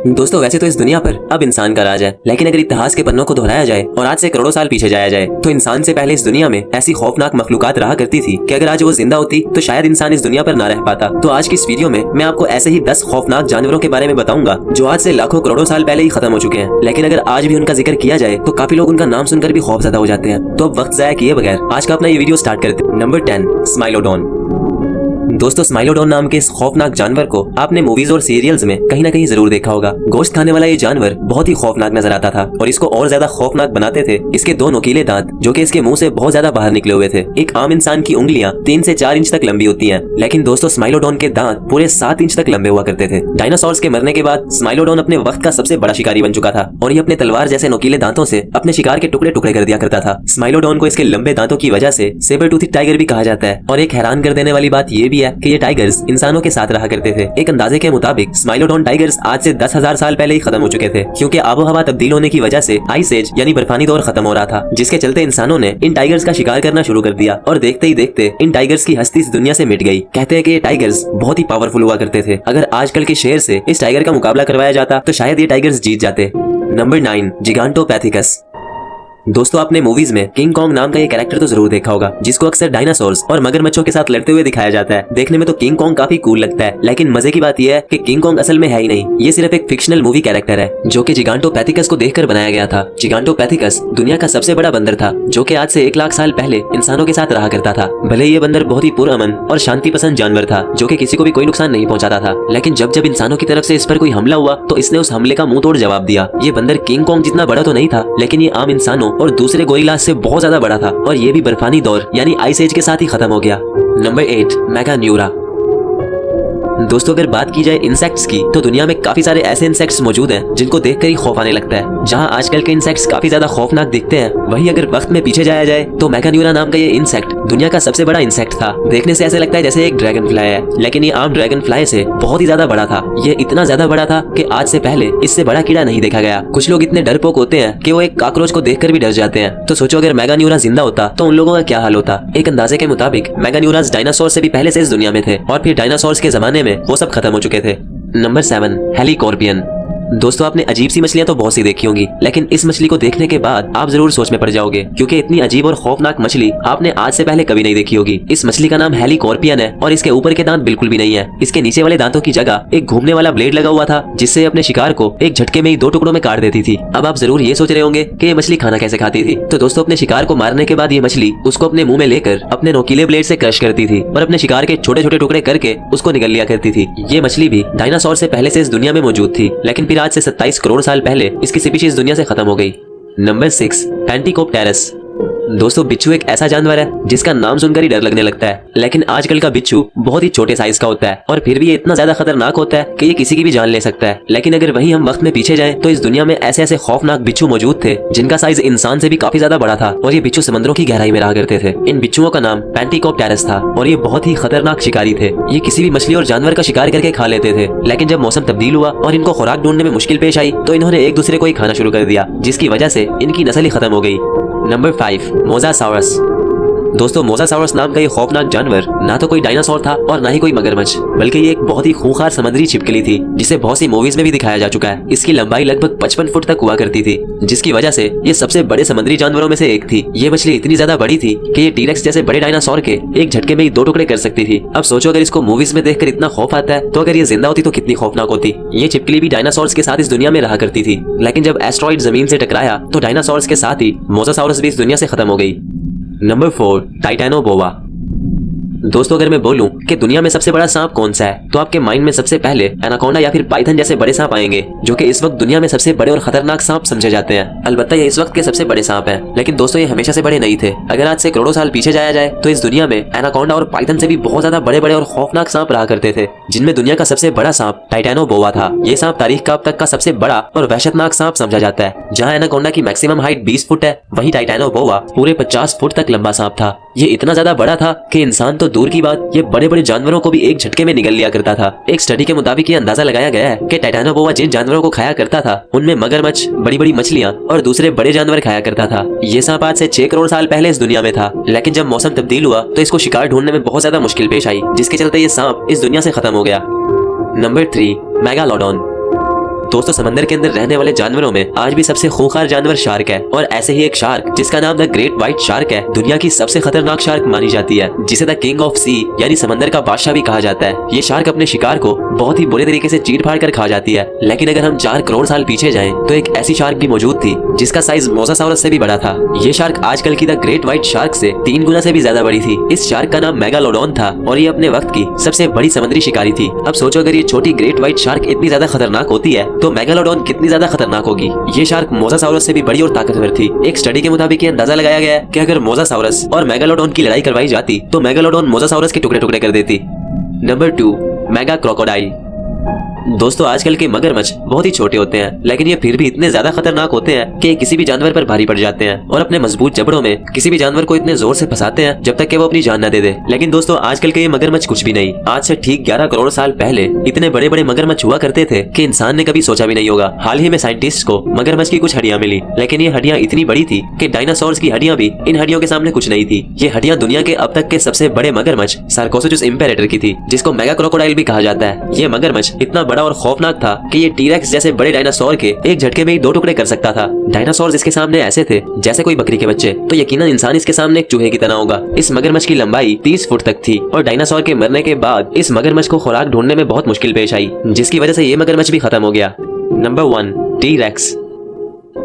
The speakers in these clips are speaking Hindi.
दोस्तों वैसे तो इस दुनिया पर अब इंसान का राज है, लेकिन अगर इतिहास के पन्नों को दोहराया जाए और आज से करोड़ों साल पीछे जाया जाए तो इंसान से पहले इस दुनिया में ऐसी खौफनाक मखलूकात रहा करती थी कि अगर आज वो जिंदा होती तो शायद इंसान इस दुनिया पर ना रह पाता। तो आज की इस वीडियो में मैं आपको ऐसे ही 10 खौफनाक जानवरों के बारे में बताऊंगा जो आज से लाखों करोड़ों साल पहले ही खत्म हो चुके हैं, लेकिन अगर आज भी उनका जिक्र किया जाए तो काफी लोग उनका नाम सुनकर भी खौफजदा हो जाते हैं। तो अब वक्त जाया किए बगैर आज का अपना ये वीडियो स्टार्ट करते हैं। नंबर 10, स्माइलोडोन। दोस्तों स्माइलोडोन नाम के इस खौफनाक जानवर को आपने मूवीज और सीरियल्स में कहीं ना कहीं जरूर देखा होगा। गोश्त खाने वाला ये जानवर बहुत ही खौफनाक नजर आता था और इसको और ज्यादा खौफनाक बनाते थे इसके दो नुकीले दांत जो कि इसके मुंह से बहुत ज्यादा बाहर निकले हुए थे। एक आम इंसान की उंगलियां 3 से 4 इंच तक लंबी होती हैं, लेकिन दोस्तों स्माइलोडोन के दांत पूरे 7 इंच तक लंबे हुआ करते थे। डायनासोर्स के मरने के बाद स्माइलोडोन अपने वक्त का सबसे बड़ा शिकारी बन चुका था और ये अपने तलवार जैसे नुकीले दांतों से अपने शिकार के टुकड़े टुकड़े कर दिया करता था। स्माइलोडोन को इसके लंबे दांतों की वजह से सेबर टूथिक टाइगर भी कहा जाता है। और एक हैरान कर देने वाली बात ये भी है कि ये टाइगर्स इंसानों के साथ रहा करते थे। एक अंदाजे के मुताबिक स्माइलोडोन टाइगर्स आज से 10,000 साल पहले ही खत्म हो चुके थे, क्योंकि आबोहवा तब्दील होने की वजह से आइस एज यानी बर्फानी दौर खत्म हो रहा था, जिसके चलते इंसानों ने इन टाइगर्स का शिकार करना शुरू कर दिया और देखते ही देखते इन टाइगर्स की हस्ती इस दुनिया से मिट गई। कहते हैं कि ये टाइगर्स बहुत ही पावरफुल हुआ करते थे। अगर आजकल के शेर से इस टाइगर का मुकाबला करवाया जाता तो शायद ये टाइगर्स जीत जाते। नंबर 9, जिगांटोपैथिकस। दोस्तों आपने मूवीज में किंग कॉन्ग नाम का ये कैरेक्टर तो जरूर देखा होगा, जिसको अक्सर डायनासोर्स और मगरमच्छों के साथ लड़ते हुए दिखाया जाता है। देखने में तो किंग कॉन्ग काफी कूल लगता है, लेकिन मजे की बात यह है कि किंग कॉन्ग असल में है ही नहीं, ये सिर्फ एक फिक्शनल मूवी कैरेक्टर है जो कि जिगांटोपैथिकस को देखकर बनाया गया था। जिगांटोपैथिकस दुनिया का सबसे बड़ा बंदर था जो कि आज से 1 लाख साल पहले इंसानों के साथ रहा करता था। भले ये बंदर बहुत ही पुरअमन और शांति पसंद जानवर था जो कि किसी को भी कोई नुकसान नहीं पहुंचाता था, लेकिन जब जब इंसानों की तरफ से इस पर कोई हमला हुआ तो इसने उस हमले का मुंह तोड़ जवाब दिया। ये बंदर किंग कॉन्ग जितना बड़ा तो नहीं था, लेकिन ये आम इंसानों और दूसरे गोरिल्ला से बहुत ज्यादा बड़ा था और ये भी बर्फानी दौर यानी आइस एज के साथ ही खत्म हो गया। नंबर 8, मेगान्यूरा। दोस्तों अगर बात की जाए इंसेक्ट्स की तो दुनिया में काफी सारे ऐसे इंसेक्ट्स मौजूद हैं जिनको देखकर ही खौफ आने लगता है। जहां आजकल के इंसेक्ट्स काफी ज्यादा खौफनाक दिखते हैं, वहीं अगर वक्त में पीछे जाया जाए तो मेगान्यूरा नाम का ये इंसेक्ट दुनिया का सबसे बड़ा इंसेक्ट था। देखने से ऐसे लगता है जैसे एक ड्रैगन फ्लाई है, लेकिन ये आम ड्रैगन फ्लाई से बहुत ही ज्यादा बड़ा था। ये इतना ज्यादा बड़ा था कि आज से पहले इससे बड़ा कीड़ा नहीं देखा गया। कुछ लोग इतने डरपोक होते हैं कि वो एक कॉकरोच को देखकर भी डर जाते हैं। तो सोचो अगर मेगान्यूरा जिंदा होता तो उन लोगों का क्या हाल होता। एक अंदाजे के मुताबिक मेगान्यूरास डायनासोर से भी पहले से इस दुनिया में थे और फिर डायनासोर्स के जमाने में वो सब खत्म हो चुके थे। नंबर 7, हेलीकॉर्पियन। दोस्तों आपने अजीब सी मछलियां तो बहुत सी देखी होंगी, लेकिन इस मछली को देखने के बाद आप जरूर सोच में पड़ जाओगे, क्योंकि इतनी अजीब और खौफनाक मछली आपने आज से पहले कभी नहीं देखी होगी। इस मछली का नाम हेलीकॉर्पियन है और इसके ऊपर के दांत बिल्कुल भी नहीं है। इसके नीचे वाले दांतों की जगह एक घूमने वाला ब्लेड लगा हुआ था, जिससे अपने शिकार को एक झटके में ही 2 टुकड़ों में काट देती थी। अब आप जरूर ये सोच रहे होंगे कि ये मछली खाना कैसे खाती थी। तो दोस्तों अपने शिकार को मारने के बाद ये मछली उसको अपने मुंह में लेकर अपने नोकीले ब्लेड से क्रश करती थी और अपने शिकार के छोटे छोटे टुकड़े करके उसको निगल लिया करती थी। ये मछली भी डायनासोर से पहले से इस दुनिया में मौजूद थी, लेकिन फिर आज से 27 करोड़ साल पहले इसकी स्पीशीज दुनिया से खत्म हो गई। नंबर 6, पेंटिकोप्टेरस। दोस्तों बिच्छू एक ऐसा जानवर है जिसका नाम सुनकर ही डर लगने लगता है, लेकिन आजकल का बिच्छू बहुत ही छोटे साइज का होता है और फिर भी ये इतना ज्यादा खतरनाक होता है कि ये किसी की भी जान ले सकता है। लेकिन अगर वहीं हम वक्त में पीछे जाएं तो इस दुनिया में ऐसे ऐसे खौफनाक बिच्छू मौजूद थे जिनका साइज इंसान से भी काफी ज्यादा बड़ा था और ये बिच्छू समंदरों की गहराई में रहा करते थे। इन बिच्छुओं का नाम पेंटिकोप्टेरस था और ये बहुत ही खतरनाक शिकारी थे। ये किसी भी मछली और जानवर का शिकार करके खा लेते थे, लेकिन जब मौसम तब्दील हुआ और इनको खुराक ढूंढने में मुश्किल पेश आई तो इन्होंने एक दूसरे को ही खाना शुरू कर दिया, जिसकी वजह से इनकी नस्ल ही खत्म हो गई। नंबर 5, मोसासाउरस। दोस्तों मोसासाउरस नाम का ये खौफनाक जानवर ना तो कोई डायनासोर था और ना ही कोई मगरमच्छ, बल्कि ये एक बहुत ही खूंखार समुद्री छिपकली थी जिसे बहुत सी मूवीज में भी दिखाया जा चुका है। इसकी लंबाई लगभग 55 फुट तक हुआ करती थी, जिसकी वजह से ये सबसे बड़े समुद्री जानवरों में से एक थी। ये मछली इतनी ज्यादा बड़ी थी कि ये टीरेक्स जैसे बड़े डायनासोर के एक झटके में ही 2 टुकड़े कर सकती थी। अब सोचो अगर इसको मूवीज में देखकर इतना खौफ आता है तो अगर ये जिंदा होती तो कितनी खौफनाक होती। ये छिपकली भी डायनासोर्स के साथ इस दुनिया में रहा करती थी, लेकिन जब एस्ट्रॉइड जमीन से टकराया तो डायनासोर्स के साथ ही मोसासाउरस भी इस दुनिया से खत्म हो गई। नंबर 4, टाइटैनोबोआ। दोस्तों अगर मैं बोलूं कि दुनिया में सबसे बड़ा सांप कौन सा है तो आपके माइंड में सबसे पहले एनाकोंडा या फिर पाइथन जैसे बड़े सांप आएंगे, जो कि इस वक्त दुनिया में सबसे बड़े और खतरनाक सांप समझे जाते हैं। अलबत्ता ये इस वक्त के सबसे बड़े सांप हैं, लेकिन दोस्तों ये हमेशा से बड़े नहीं थे। अगर आज से करोड़ों साल पीछे जाया जाए तो इस दुनिया में एनाकोंडा और पाइथन से भी बहुत ज्यादा बड़े बड़े और खौफनाक सांप रहा करते थे, जिनमें दुनिया का सबसे बड़ा सांप टाइटैनोबोआ था। ये सांप तारीख का अब तक का सबसे बड़ा और वहशतनाक सांप समझा जाता है। जहाँ एनाकोंडा की मैक्सिमम हाइट 20 फुट है, वहीं टाइटैनोबोआ पूरे 50 फुट तक लंबा सांप था। ये इतना ज्यादा बड़ा था कि इंसान तो दूर की बात, ये बड़े बड़े जानवरों को भी एक झटके में निगल लिया करता था। एक स्टडी के मुताबिक ये अंदाजा लगाया गया है कि टाइटैनोबोआ जिन जानवरों को खाया करता था उनमें मगरमच्छ, बड़ी बड़ी मछलियां और दूसरे बड़े जानवर खाया करता था। ये सांप आज से 6 करोड़ साल पहले इस दुनिया में था, लेकिन जब मौसम तब्दील हुआ तो इसको शिकार ढूंढने में बहुत ज्यादा मुश्किल पेश आई, जिसके चलते ये सांप इस दुनिया से खत्म हो गया। Number 3, megalodon. दोस्तों समंदर के अंदर रहने वाले जानवरों में आज भी सबसे खूंखार जानवर शार्क है, और ऐसे ही एक शार्क जिसका नाम द ग्रेट व्हाइट शार्क है दुनिया की सबसे खतरनाक शार्क मानी जाती है, जिसे द किंग ऑफ सी यानी समंदर का बादशाह भी कहा जाता है। ये शार्क अपने शिकार को बहुत ही बुरे तरीके से चीर फाड़ कर खा जाती है। लेकिन अगर हम 4 करोड़ साल पीछे जाएं तो एक ऐसी शार्क भी मौजूद थी जिसका साइज मोसासाउरस से भी बड़ा था। ये शार्क आजकल की द ग्रेट व्हाइट शार्क से 3 गुना से भी ज्यादा बड़ी थी। इस शार्क का नाम मेगालोडॉन था और ये अपने वक्त की सबसे बड़ी समुद्री शिकारी थी। अब सोचो अगर ये छोटी ग्रेट व्हाइट शार्क इतनी ज्यादा खतरनाक होती है तो मेगालोडॉन कितनी ज्यादा खतरनाक होगी। ये शार्क मोसासाउरस से भी बड़ी और ताकतवर थी। एक स्टडी के मुताबिक ये अंदाजा लगाया गया है कि अगर मोसासाउरस और मेगालोडॉन की लड़ाई करवाई जाती तो मेगालोडॉन मोसासाउरस के टुकड़े टुकड़े कर देती। Number 2, mega crocodile. दोस्तों आजकल के मगरमच्छ बहुत ही छोटे होते हैं, लेकिन ये फिर भी इतने ज्यादा खतरनाक होते हैं कि किसी भी जानवर पर भारी पड़ जाते हैं और अपने मजबूत जबड़ों में किसी भी जानवर को इतने जोर से फंसाते हैं जब तक कि वो अपनी जान न दे दे। लेकिन दोस्तों आजकल के ये मगरमच्छ कुछ भी नहीं। आज से ठीक 11 करोड़ साल पहले इतने बड़े बड़े मगरमच्छ हुआ करते थे कि इंसान ने कभी सोचा भी नहीं होगा। हाल ही में साइंटिस्ट को मगरमच्छ की कुछ हड्डियां मिली, लेकिन ये हड्डियां इतनी बड़ी थी कि डायनासोर्स की हड्डियां भी इन हड्डियों के सामने कुछ नहीं थी। ये हड्डियां दुनिया के अब तक के सबसे बड़े मगरमच्छ सार्कोसोजुस इम्पेरेटर की थी, जिसको मेगा क्रोकोडाइल भी कहा जाता है। ये मगरमच्छ इतना बड़ा और खौफनाक था कि ये टीरेक्स जैसे बड़े डायनासोर के एक झटके में ही 2 टुकड़े कर सकता था। डायनासोर इसके सामने ऐसे थे जैसे कोई बकरी के बच्चे, तो यकीनन इंसान इसके सामने एक चूहे की तरह होगा। इस मगरमच्छ की लंबाई 30 फुट तक थी और डायनासोर के मरने के बाद इस मगरमच्छ को खुराक ढूंढने में बहुत मुश्किल पेश आई, जिसकी वजह से ये मगरमच्छ भी खत्म हो गया। Number 1, T-rex.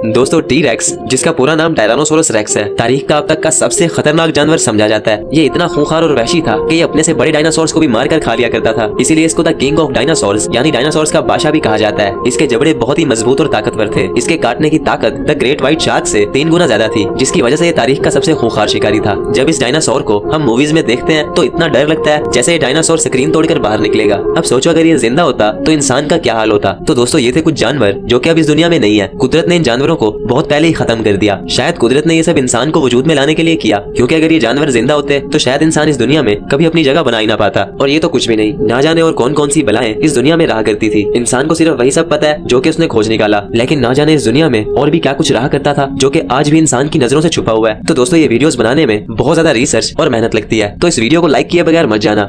दोस्तों टी-रेक्स जिसका पूरा नाम टायरानोसोरस रेक्स है, तारीख का अब तक का सबसे खतरनाक जानवर समझा जाता है। ये इतना खूंखार और वहशी था कि ये अपने से बड़े डायनासोर्स को भी मारकर खा लिया करता था। इसीलिए इसको द किंग ऑफ डायनासोर्स यानी डायनासोर्स का बादशाह भी कहा जाता है। इसके जबड़े बहुत ही मजबूत और ताकतवर थे। इसके काटने की ताकत द ग्रेट व्हाइट शार्क से 3 गुना ज्यादा थी, जिसकी वजह से ये तारीख का सबसे खूंखार शिकारी था। जब इस डायनासोर को हम मूवीज में देखते हैं तो इतना डर लगता है जैसे ये डायनासोर स्क्रीन तोड़कर बाहर निकलेगा। अब सोचो अगर ये जिंदा होता तो इंसान का क्या हाल होता। तो दोस्तों ये थे कुछ जानवर जो कि अब इस दुनिया में नहीं है। कुदरत ने इन जानवरों को बहुत पहले ही खत्म कर दिया। शायद कुदरत ने ये सब इंसान को वजूद में लाने के लिए किया, क्योंकि अगर ये जानवर जिंदा होते तो शायद इंसान इस दुनिया में कभी अपनी जगह बना ही ना पाता। और ये तो कुछ भी नहीं, ना जाने और कौन कौन सी बलाएं इस दुनिया में रहा करती थी। इंसान को सिर्फ वही सब पता है जो कि उसने खोज निकाला, लेकिन ना जाने इस दुनिया में और भी क्या कुछ रहा करता था जो कि आज भी इंसान की नजरों से छुपा हुआ है। तो दोस्तों ये वीडियोस बनाने में बहुत ज्यादा रिसर्च और मेहनत लगती है, तो इस वीडियो को लाइक किए बगैर मत जाना।